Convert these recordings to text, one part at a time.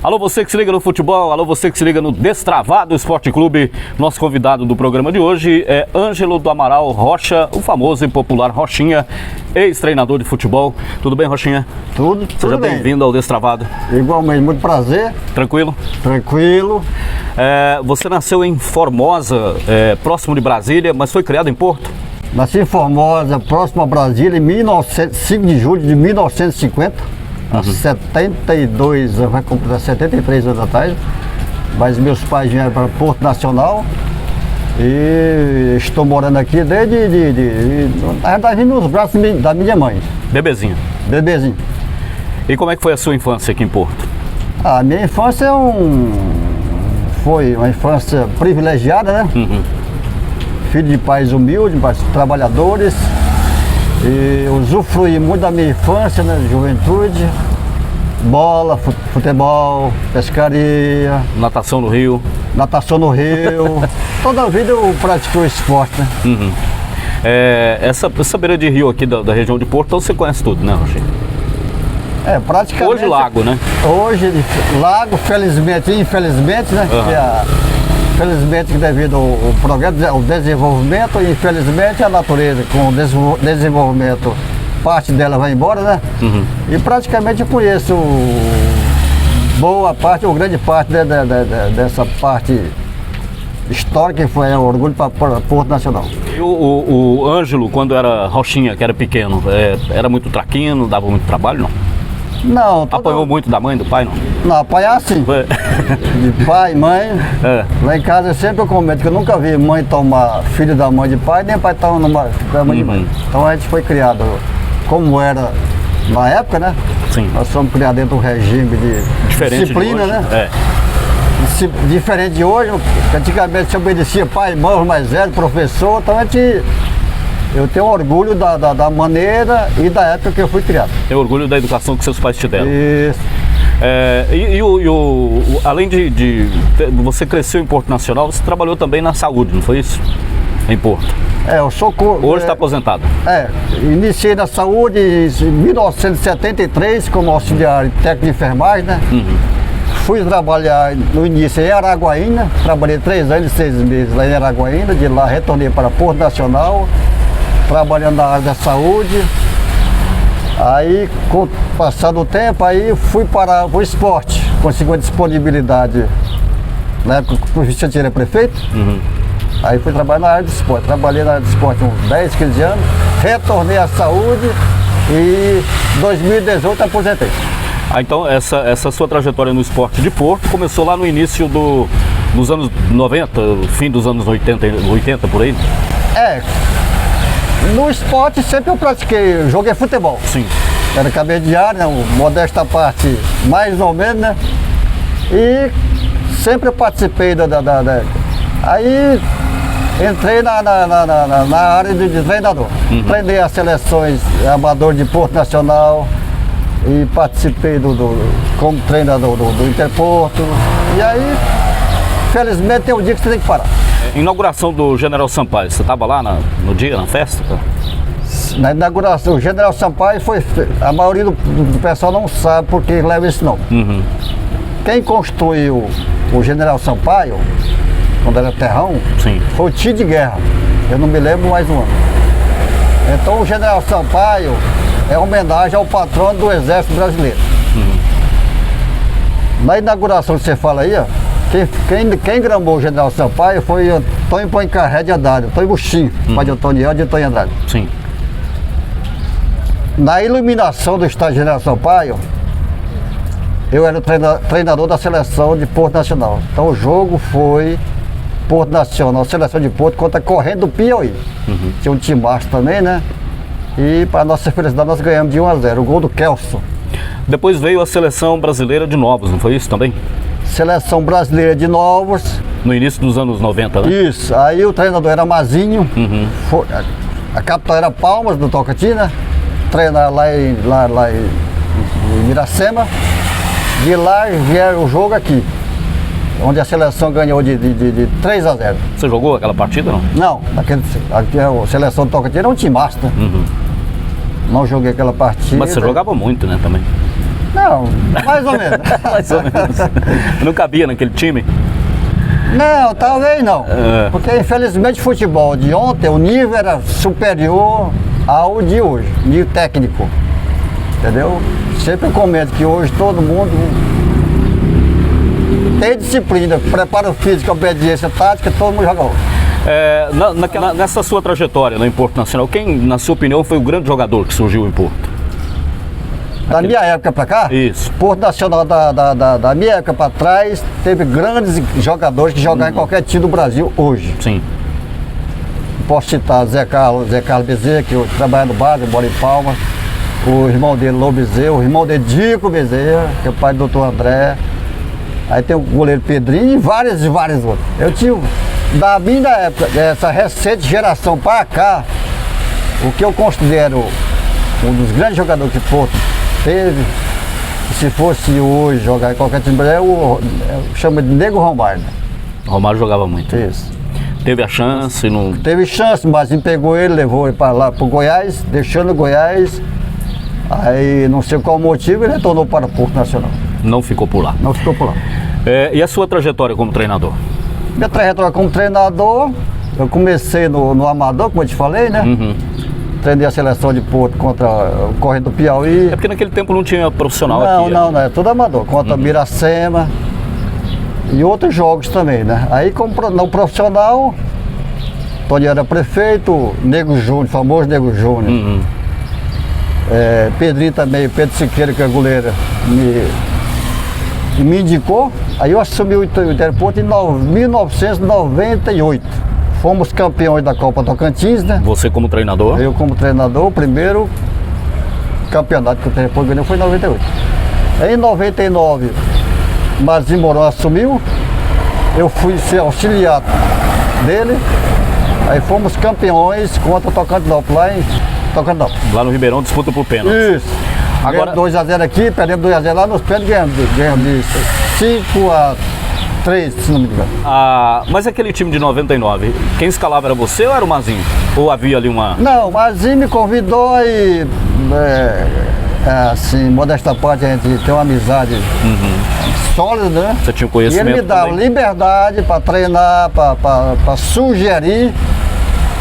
Alô, você que se liga no futebol, alô, você que se liga no Destravado Esporte Clube. Nosso convidado do programa de hoje é Ângelo do Amaral Rocha, o famoso e popular Rochinha, ex-treinador de futebol. Tudo bem, Rochinha? Tudo Seja bem. bem-vindo ao Destravado. Igualmente, muito prazer. Tranquilo? Tranquilo. Você nasceu em Formosa, próximo de Brasília, mas foi criado em Porto? Nasci em Formosa, próximo a Brasília, em 5 de julho de 1950. Há 72 anos, vai completar 73 anos atrás. Mas meus pais vieram para Porto Nacional e estou morando aqui na verdade, nos braços da minha mãe. Bebezinho. Bebezinho. E como é que foi a sua infância aqui em Porto? A minha infância foi uma infância privilegiada, né? Uhum. Filho de pais humildes, mas trabalhadores. E usufruí muito da minha infância, né? Juventude. Bola, futebol, pescaria. Natação no Rio. Natação no Rio. Toda a vida eu pratiquei o esporte, né? Uhum. Essa beira de rio aqui da região de Porto, então você conhece tudo, né, Rochinha? Praticamente. Hoje lago, né? Hoje lago, felizmente e infelizmente, né? Uhum. Felizmente devido ao progresso, ao desenvolvimento, e infelizmente a natureza com o desenvolvimento, parte dela vai embora, né? Uhum. E praticamente eu conheço boa parte, ou grande parte dessa parte histórica que foi orgulho para Porto Nacional. E o Ângelo, quando era Rochinha, que era pequeno, era muito traquino, dava muito trabalho, não? Não. Apanhou muito da mãe, do pai, não? Não, apanhar sim. De pai, mãe. Lá em casa sempre eu comento que eu nunca vi mãe tomar filho da mãe de pai, nem pai tomar da mãe de mãe. Então a gente foi criado como era na época, né? Sim. Nós fomos criados dentro de um regime de disciplina, né? Diferente de hoje, antigamente se obedecia pai, irmão mais velho, professor, então eu tenho orgulho da maneira e da época que eu fui criado. Tem orgulho da educação que seus pais te deram. Isso. Além de você cresceu em Porto Nacional, você trabalhou também na saúde, não foi isso? Em Porto. Eu sou... Hoje está aposentado. Iniciei na saúde em 1973 como auxiliar técnico de enfermagem, né? Uhum. Fui trabalhar no início em Araguaína, trabalhei 3 anos e 6 meses lá em Araguaína, de lá retornei para Porto Nacional, trabalhando na área da saúde. Aí, com o passar do tempo, aí fui para o esporte, consegui uma disponibilidade. Na época que o Vicente era prefeito, aí fui trabalhar na área do esporte. Trabalhei na área do esporte uns 10, 15 anos, retornei à saúde e em 2018 aposentei. Então essa sua trajetória no esporte de Porto começou lá no início dos anos 90, fim dos anos 80 por aí? No esporte sempre eu pratiquei, joguei futebol. Sim. Era cabeça de área, né? Modesta parte mais ou menos, né? E sempre eu participei Aí entrei na área de treinador. Treinei as seleções amador de Porto Nacional e participei como treinador do Interporto. E aí, felizmente, tem um dia que você tem que parar. Inauguração do General Sampaio, você estava lá no dia, na festa? Na inauguração, o General Sampaio a maioria do pessoal não sabe por que leva esse nome. Uhum. Quem construiu o General Sampaio, quando era terrão, sim, foi o tio de guerra. Eu não me lembro mais um ano. Então o General Sampaio é homenagem ao patrono do Exército Brasileiro. Uhum. Na inauguração que você fala aí, ó, quem gramou o General Sampaio foi Antônio Poincaré de Andrade, Antônio Buxinho, pai de Antônio e de Antônio Andrade. Sim. Na iluminação do estádio General Sampaio, eu era treinador da seleção de Porto Nacional. Então o jogo foi Porto Nacional, seleção de Porto contra Corrente do Piauí. Uhum. Tinha um timaço também, né? E para nossa felicidade nós ganhamos de 1-0, o gol do Kelson. Depois veio a seleção brasileira de Novos, não foi isso também? Seleção brasileira de Novos. No início dos anos 90, né? Isso, aí o treinador era Mazinho, a capital era Palmas, do Tocantins, né? Treinar lá em Miracema. De lá vieram o jogo aqui, onde a seleção ganhou de 3-0. Você jogou aquela partida, não? Não, a seleção do Tocantins era um time master. Uhum. Não joguei aquela partida. Mas você jogava muito, né, também? Não, mais ou menos. Mais ou menos. Não cabia naquele time? Não, talvez não. Porque infelizmente o futebol de ontem, o nível era superior ao de hoje, nível técnico. Entendeu? Sempre eu comento que hoje todo mundo tem disciplina, preparo físico, obediência tática, todo mundo joga hoje. Nessa sua trajetória no Porto Nacional, quem, na sua opinião, foi o grande jogador que surgiu em Porto? Da minha época pra cá? Isso. Porto Nacional da minha época pra trás, teve grandes jogadores que jogaram em qualquer time do Brasil hoje. Sim. Posso citar Zé Carlos Bezerra, que hoje trabalha no Base, mora em Palmas. O irmão dele, Lô Bezerra, o irmão dele, Dico Bezerra, que é o pai do Dr. André. Aí tem o goleiro Pedrinho e vários outros. Eu tive, da minha época, dessa recente geração para cá, o que eu considero um dos grandes jogadores que Porto teve, se fosse hoje jogar em qualquer time, eu chamo de Nego Romário. Romário jogava muito. Isso. Teve a chance, não... Teve chance, mas pegou ele, levou ele para lá, para o Goiás, deixando o Goiás. Aí, não sei qual motivo, ele retornou para o Porto Nacional. Não ficou por lá. Não ficou por lá. E a sua trajetória como treinador? Minha trajetória como treinador, eu comecei no Amador, como eu te falei, né? Treinei a seleção de Porto contra o Corrente do Piauí. É porque naquele tempo não tinha profissional aqui. Não, é tudo amador. Contra Miracema e outros jogos também, né? Aí, como no profissional, Tony era prefeito, Nego Júnior, famoso Nego Júnior. Pedrinho também, Pedro Siqueira, que é goleiro, me indicou. Aí eu assumi o Interporto em 1998. Fomos campeões da Copa Tocantins, né? Você como treinador? Eu como treinador, o primeiro campeonato que o Interporto ganhou foi em 98. Em 99, Marzinho Mourão assumiu, eu fui ser auxiliar dele, aí fomos campeões contra o Tocantinópolis, lá em Tocantinópolis. Lá no Ribeirão disputa por pênalti. Isso. Agora 2-0 aqui, perdemos 2-0 lá nos pênaltis, ganhamos de 5-3, se não me engano. Mas aquele time de 99, quem escalava era você ou era o Mazinho? Ou havia ali uma... Não, o Mazinho me convidou e, assim, modesta parte, a gente tem uma amizade sólida, né? Você tinha conhecimento. E ele me dava liberdade para treinar, para sugerir,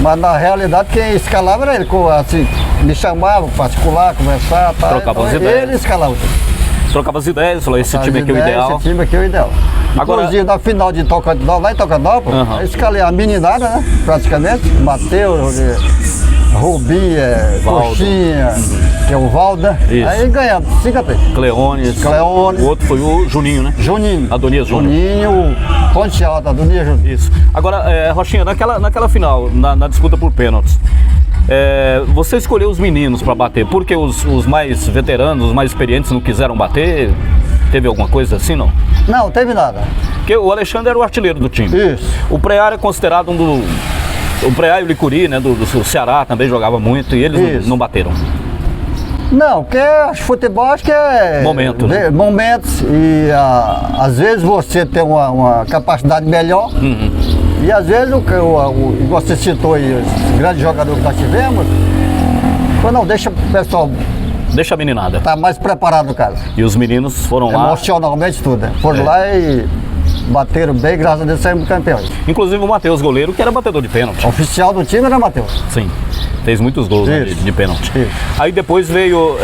mas na realidade quem escalava era ele, assim, me chamava para particular, conversar, tá? Trocava as Então, ideias. ele escalava. Trocava as ideias, falou, esse time aqui é o ideal. Esse time aqui é o ideal. Agora... Inclusive, na final de Tocantinópolis, lá em Tocantinópolis, eu escalei a meninada, né? Praticamente. Matheus, Rubim, Coxinha, que é o Valdo, né? Isso. Aí ganhamos, 5-3. Cleones. Cleones. O outro foi o Juninho, né? Juninho. Adonias Júnior. Juninho, Ponte Alta, Adonias Júnior. Isso. Agora, Rochinha, naquela final, na disputa por pênaltis, você escolheu os meninos para bater, porque os mais veteranos, os mais experientes não quiseram bater? Teve alguma coisa assim, não? Não, teve nada. Porque o Alexandre era o artilheiro do time. Isso. O Preá é considerado o Preá e o Licuri, né, do Ceará, também jogava muito, e eles não bateram. Não, porque futebol acho que é... Momento, né? Momentos, e às vezes você tem uma capacidade melhor, e às vezes, você citou aí, os grandes jogadores que nós tivemos, não, deixa o pessoal... Deixa a meninada. Tá mais preparado no caso. E os meninos foram lá... Emocionalmente tudo, né? Foram lá e bateram bem, graças a Deus saímos campeões. Inclusive o Matheus, goleiro, que era batedor de pênalti. O oficial do time era Matheus. Sim, fez muitos gols, né, de pênalti. Isso. Aí depois veio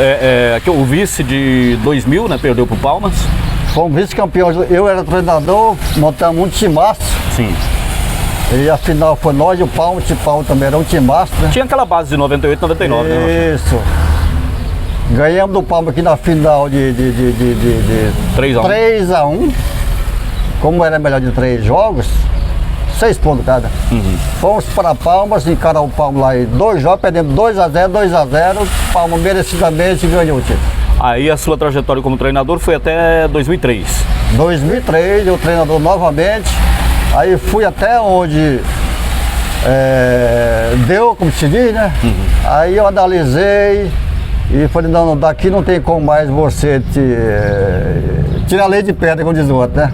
o vice de 2000, né, perdeu pro Palmas. Fomos vice-campeões, eu era treinador, montamos um timaço. Sim. E a final foi nós e o Palmas também era um timaço, né? Tinha aquela base de 98, 99, né? Isso. Ganhamos do Palmas aqui na final de 3-1. Como era melhor de 3 jogos, 6 pontos cada. Fomos para Palmas, encarar o Palmas lá em 2 jogos, perdemos 2-0, Palmas merecidamente ganhou o time. Aí a sua trajetória como treinador foi até 2003. 2003, eu treinador novamente, aí fui até onde deu, como se diz, né? Aí eu analisei e falei, não, daqui não tem como mais você tirar a lei de pedra, como diz o outro, né?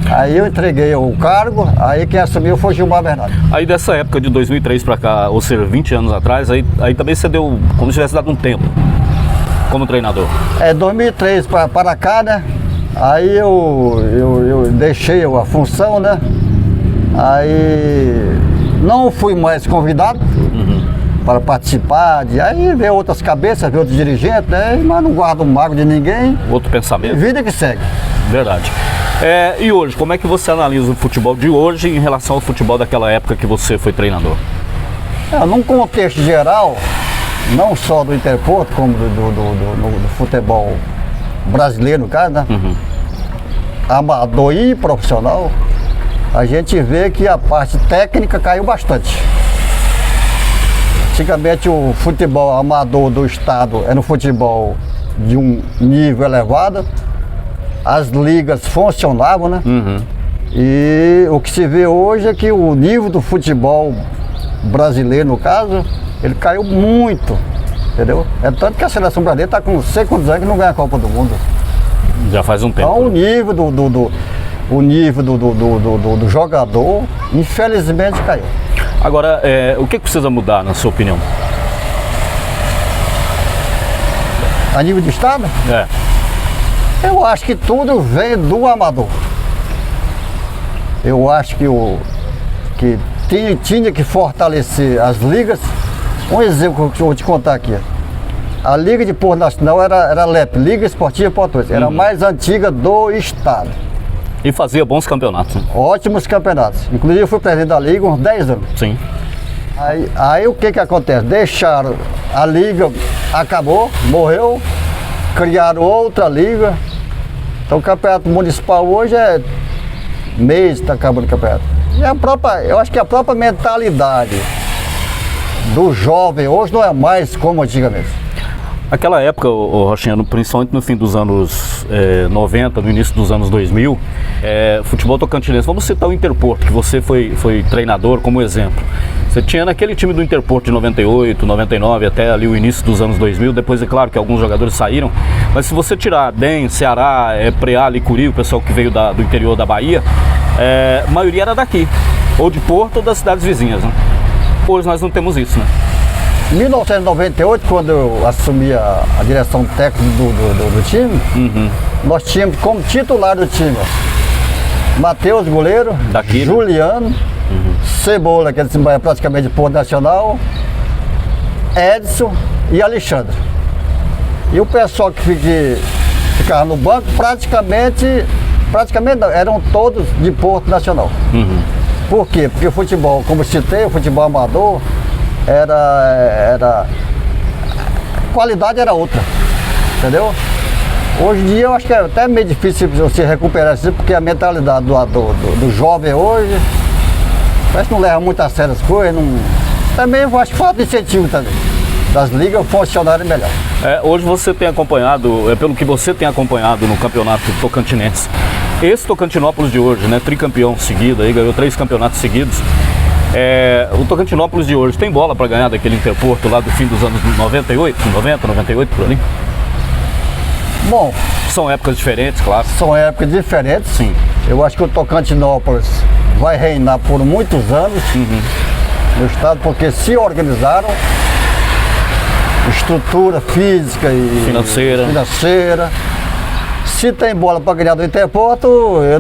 Aí eu entreguei o cargo, aí quem assumiu foi Gilmar Bernardo. Aí dessa época de 2003 para cá, ou seja, 20 anos atrás, aí também você deu, como se tivesse dado um tempo como treinador? 2003 para cá, né? Aí eu deixei a função, né? Aí não fui mais convidado para participar. Aí veio outras cabeças, veio outros dirigentes, né? Mas não guardo mago de ninguém. Outro pensamento. Vida que segue. Verdade. E hoje, como é que você analisa o futebol de hoje em relação ao futebol daquela época que você foi treinador? Num contexto geral, não só do Interporto, como do futebol brasileiro, no caso, né? Amador e profissional, a gente vê que a parte técnica caiu bastante. Antigamente o futebol amador do estado era um futebol de um nível elevado, as ligas funcionavam, né? E o que se vê hoje é que o nível do futebol brasileiro, no caso, ele caiu muito, entendeu? É tanto que a seleção brasileira está com não sei quantos anos que não ganha a Copa do Mundo. Já faz um tempo. Então o nível do jogador, infelizmente, caiu. Agora, o que precisa mudar, na sua opinião? A nível de estado? Eu acho que tudo vem do amador. Eu acho que tinha que fortalecer as ligas. Um exemplo que eu vou te contar aqui. A Liga de Porto Nacional era LEP, Liga Esportiva Portuense. Era a mais antiga do estado. E fazia bons campeonatos. Né? Ótimos campeonatos. Inclusive eu fui presidente da Liga uns 10 anos. Sim. Aí o que acontece? Deixaram a Liga, acabou, morreu, criaram outra Liga. Então o campeonato municipal hoje é mês, está acabando o campeonato. E eu acho que a própria mentalidade do jovem hoje não é mais como antigamente. Aquela época, Rochinha, principalmente no fim dos anos 90, no início dos anos 2000, futebol tocantinense, vamos citar o Interporto, que você foi treinador como exemplo. Você tinha naquele time do Interporto de 98, 99, até ali o início dos anos 2000, depois é claro que alguns jogadores saíram, mas se você tirar DEM, Ceará, Preá, Licuri, o pessoal que veio do interior da Bahia, a maioria era daqui, ou de Porto ou das cidades vizinhas, né? Hoje nós não temos isso, né? Em 1998, quando eu assumi a direção técnica do time, nós tínhamos como titular do time Matheus, goleiro, daqui, Juliano, Cebola, que é praticamente de Porto Nacional, Edson e Alexandre. E o pessoal que ficava no banco, praticamente não, eram todos de Porto Nacional. Por quê? Porque o futebol, como eu citei, o futebol amador, a qualidade era outra, entendeu? Hoje em dia eu acho que é até meio difícil você recuperar isso, porque a mentalidade do jovem hoje parece que não leva muito a sério as coisas. Também eu acho que falta de incentivo também das ligas funcionarem melhor. Hoje você tem acompanhado, pelo que você tem acompanhado no campeonato tocantinense, esse Tocantinópolis de hoje, né, tricampeão seguido, aí ganhou 3 campeonatos seguidos. O Tocantinópolis de hoje tem bola para ganhar daquele Interporto lá do fim dos anos 98, 90, 98 por ali? Bom, são épocas diferentes, claro. São épocas diferentes. Sim. Eu acho que o Tocantinópolis vai reinar por muitos anos no estado, porque se organizaram, estrutura física e financeira. Se tem bola para ganhar do Interporto, eu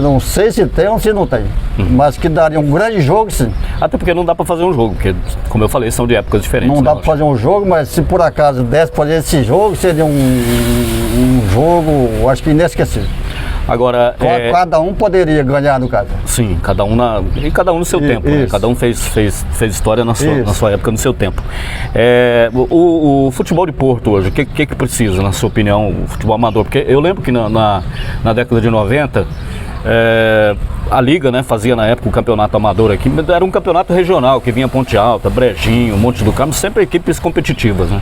não sei se tem ou se não tem. Mas que daria um grande jogo, sim. Até porque não dá para fazer um jogo, porque, como eu falei, são de épocas diferentes. Não dá para fazer um jogo, mas se por acaso desse para fazer esse jogo, seria um jogo, acho que inesquecível. Agora, cada um poderia ganhar no caso. Sim, cada um no seu tempo. Né? Cada um fez história na sua época, no seu tempo. O futebol de Porto hoje, o que precisa, na sua opinião, o futebol amador? Porque eu lembro que na década de 90, a Liga, né, fazia na época o campeonato amador aqui, mas era um campeonato regional, que vinha Ponte Alta, Brejinho, Monte do Carmo, sempre equipes competitivas, né?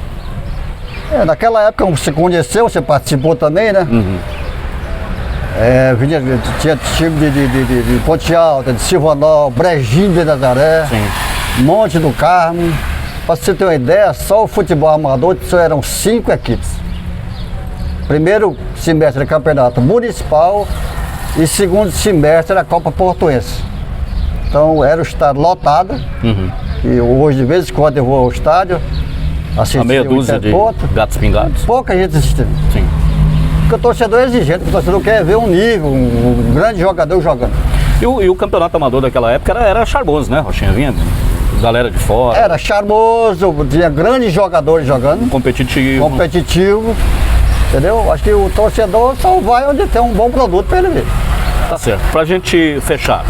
Naquela época você conheceu, você participou também, né? Tinha time de Ponte Alta, de Silvanol, Brejinho de Nazaré, Monte do Carmo. Para você ter uma ideia, só o futebol amador eram 5 equipes. Primeiro semestre era campeonato municipal e segundo semestre era a Copa Portuense. Então era o estádio lotado, e hoje de vez em quando eu vou ao estádio, assistia A meia o dúzia de Interponto. gatos pingados. Pouca gente assistia. Sim. Porque o torcedor é exigente, o torcedor quer ver um nível, um grande jogador jogando. E o campeonato amador daquela época era charmoso, né, Rochinha? Vinha galera de fora, Era charmoso, tinha grandes jogadores jogando, competitivo. competitivo, entendeu? Acho que o torcedor só vai onde tem um bom produto para ele ver. Tá certo. Pra gente fechar,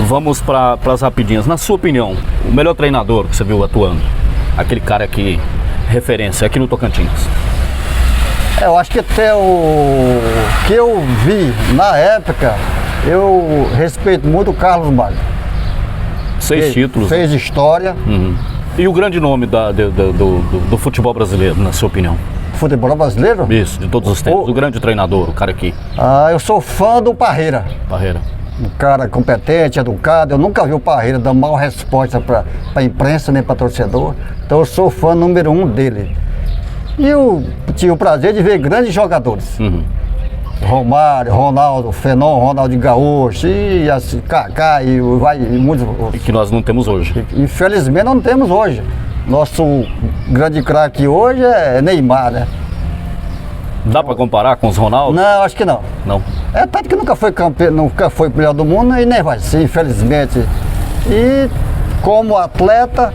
vamos para as rapidinhas. Na sua opinião, o melhor treinador que você viu atuando? Aquele cara que referência aqui no Tocantins. Eu acho que até o que eu vi na época, eu respeito muito o Carlos Magno. 6 títulos. Fez história. Uhum. E o grande nome do futebol brasileiro, na sua opinião? Futebol brasileiro? Isso, de todos os tempos. O grande treinador, o cara aqui. Eu sou fã do Parreira. Parreira. Um cara competente, educado. Eu nunca vi o Parreira dar mal resposta para a imprensa nem para torcedor. Então eu sou fã número 1 dele. E eu tive o prazer de ver grandes jogadores. Uhum. Romário, Ronaldo, Fenômeno, Ronaldo Gaúcho, e assim, Kaká e muitos. E que nós não temos hoje. Infelizmente não temos hoje. Nosso grande craque hoje é Neymar, né? Dá para comparar com os Ronaldo? Não, acho que não. Não. É tanto que nunca foi campeão, nunca foi melhor do mundo e nem vai ser, infelizmente. E como atleta,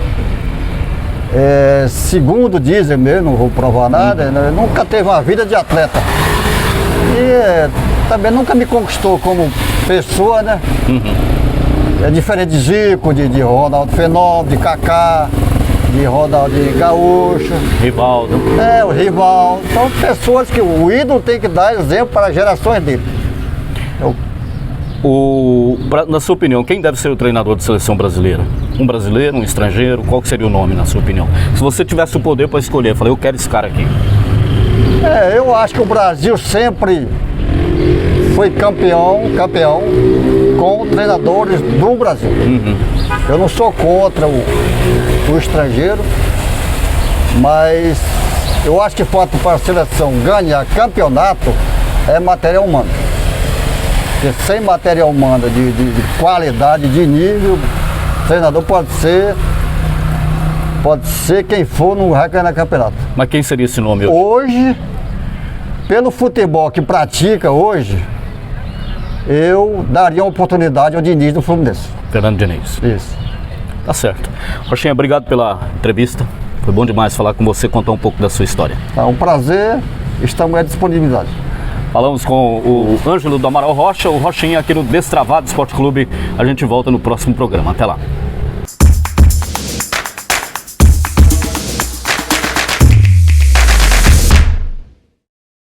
segundo dizem mesmo, não vou provar nada, né, nunca teve uma vida de atleta. E também nunca me conquistou como pessoa, né? É diferente de Zico, de Ronaldo Fenômeno, de Kaká, de Ronaldo Gaúcho. Rivaldo. O Rivaldo. São pessoas que o ídolo tem que dar exemplo para as gerações dele. Na sua opinião, quem deve ser o treinador de seleção brasileira? Um brasileiro, um estrangeiro? Qual que seria o nome, na sua opinião? Se você tivesse o poder para escolher, eu falei, eu quero esse cara aqui. Eu acho que o Brasil sempre foi campeão com treinadores do Brasil. Eu não sou contra o estrangeiro, mas eu acho que falta para a seleção ganhar campeonato é material humano. Porque sem material humano de qualidade, de nível, o treinador pode ser quem for, não vai ganhar campeonato. Mas quem seria esse nome Hoje, pelo futebol que pratica hoje, eu daria uma oportunidade ao Diniz do Fluminense. Fernando Diniz. Isso. Tá certo. Rochinha, obrigado pela entrevista. Foi bom demais falar com você, contar um pouco da sua história. É um prazer, estamos à disponibilidade. Falamos com o Ângelo do Amaral Rocha, o Rochinha aqui no Destravado Esporte Clube. A gente volta no próximo programa. Até lá.